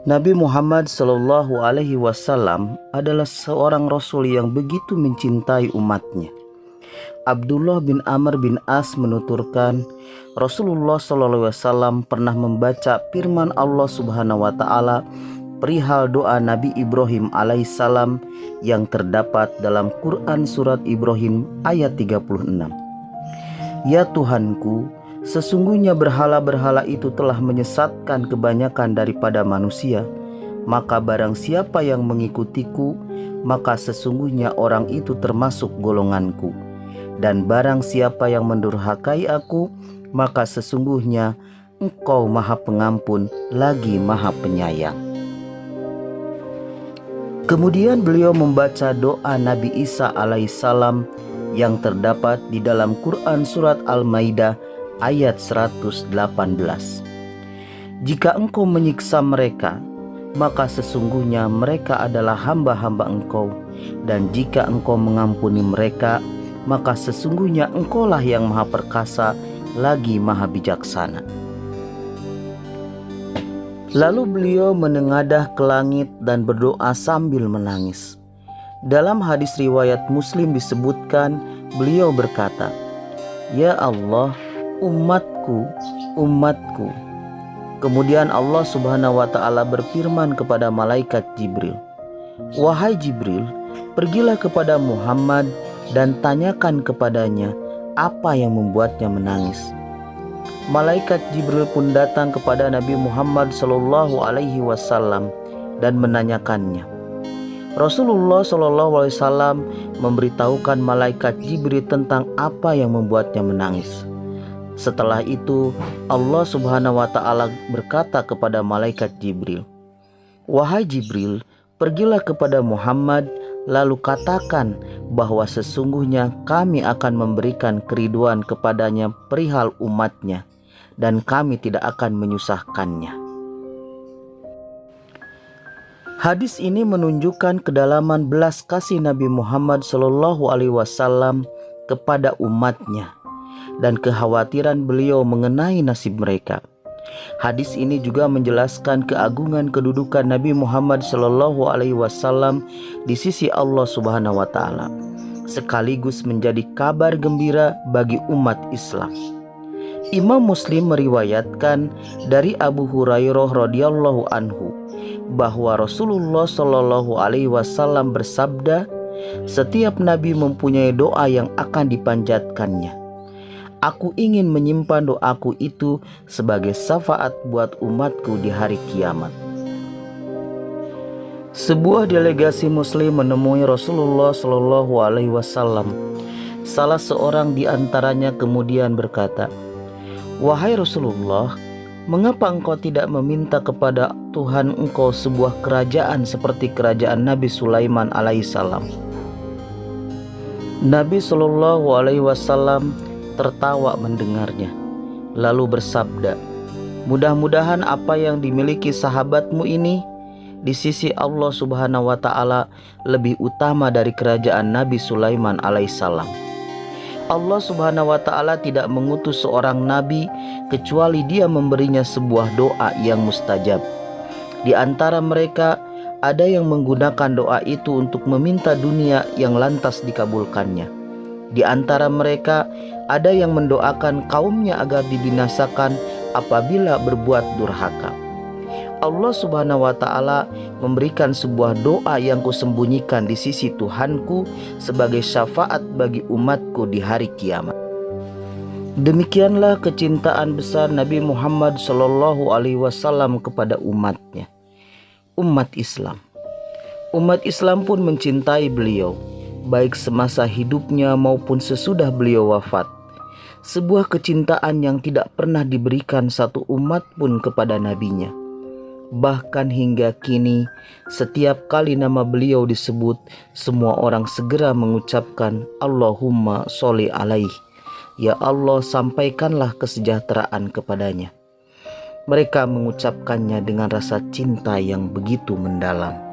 Nabi Muhammad Shallallahu Alaihi Wasallam adalah seorang Rasul yang begitu mencintai umatnya. Abdullah bin Amr bin As menuturkan, Rasulullah Shallallahu Alaihi Wasallam pernah membaca firman Allah Subhanahu Wa Taala perihal doa Nabi Ibrahim alaihissalam yang terdapat dalam Quran surat Ibrahim ayat 36. Ya Tuhanku, sesungguhnya berhala-berhala itu telah menyesatkan kebanyakan daripada manusia, maka barang siapa yang mengikutiku, maka sesungguhnya orang itu termasuk golonganku. Dan barang siapa yang mendurhakai aku, maka sesungguhnya Engkau Maha Pengampun lagi Maha Penyayang. Kemudian beliau membaca doa Nabi Isa alaihissalam yang terdapat di dalam Quran surat Al-Maidah ayat 118. Jika Engkau menyiksa mereka, maka sesungguhnya mereka adalah hamba-hamba Engkau, dan jika Engkau mengampuni mereka, maka sesungguhnya Engkaulah yang Maha Perkasa lagi Maha Bijaksana. Lalu beliau menengadah ke langit dan berdoa sambil menangis. Dalam hadis riwayat Muslim disebutkan, beliau berkata, Ya Allah, umatku, umatku. Kemudian Allah Subhanahu wa Ta'ala berfirman kepada malaikat Jibril, Wahai Jibril, pergilah kepada Muhammad dan tanyakan kepadanya apa yang membuatnya menangis. Malaikat Jibril pun datang kepada Nabi Muhammad Sallallahu Alaihi Wasallam dan menanyakannya. Rasulullah Sallallahu Alaihi Wasallam memberitahukan malaikat Jibril tentang apa yang membuatnya menangis. Setelah itu Allah Subhanahu Wa Ta'ala berkata kepada malaikat Jibril, Wahai Jibril, pergilah kepada Muhammad lalu katakan bahwa sesungguhnya kami akan memberikan keriduan kepadanya perihal umatnya, dan kami tidak akan menyusahkannya. Hadis ini menunjukkan kedalaman belas kasih Nabi Muhammad Shallallahu Alaihi Wasallam kepada umatnya dan kekhawatiran beliau mengenai nasib mereka. Hadis ini juga menjelaskan keagungan kedudukan Nabi Muhammad Shallallahu Alaihi Wasallam di sisi Allah Subhanahu Wa Taala, sekaligus menjadi kabar gembira bagi umat Islam. Imam Muslim meriwayatkan dari Abu Hurairah radhiyallahu anhu bahwa Rasulullah Shallallahu Alaihi Wasallam bersabda, setiap nabi mempunyai doa yang akan dipanjatkannya. Aku ingin menyimpan doaku itu sebagai syafaat buat umatku di hari kiamat. Sebuah delegasi Muslim menemui Rasulullah Shallallahu Alaihi Wasallam. Salah seorang di antaranya kemudian berkata, Wahai Rasulullah, mengapa engkau tidak meminta kepada Tuhan engkau sebuah kerajaan seperti kerajaan Nabi Sulaiman alaihissalam? Nabi Shallallahu Alaihi Wasallam tertawa mendengarnya, lalu bersabda, mudah-mudahan apa yang dimiliki sahabatmu ini di sisi Allah Subhanahu Wa Ta'ala lebih utama dari kerajaan Nabi Sulaiman alaihissalam. Allah Subhanahu Wa Ta'ala tidak mengutus seorang nabi kecuali dia memberinya sebuah doa yang mustajab. Di antara mereka ada yang menggunakan doa itu untuk meminta dunia yang lantas dikabulkannya. Di antara mereka ada yang mendoakan kaumnya agar dibinasakan apabila berbuat durhaka. Allah Subhanahu Wa Ta'ala memberikan sebuah doa yang kusembunyikan di sisi Tuhanku sebagai syafaat bagi umatku di hari kiamat. Demikianlah kecintaan besar Nabi Muhammad Shallallahu Alaihi Wasallam kepada umatnya, umat Islam. Umat Islam pun mencintai beliau, baik semasa hidupnya maupun sesudah beliau wafat. Sebuah kecintaan yang tidak pernah diberikan satu umat pun kepada nabinya. Bahkan hingga kini, setiap kali nama beliau disebut, semua orang segera mengucapkan Allahumma sholli alaih. Ya Allah, sampaikanlah kesejahteraan kepadanya. Mereka mengucapkannya dengan rasa cinta yang begitu mendalam.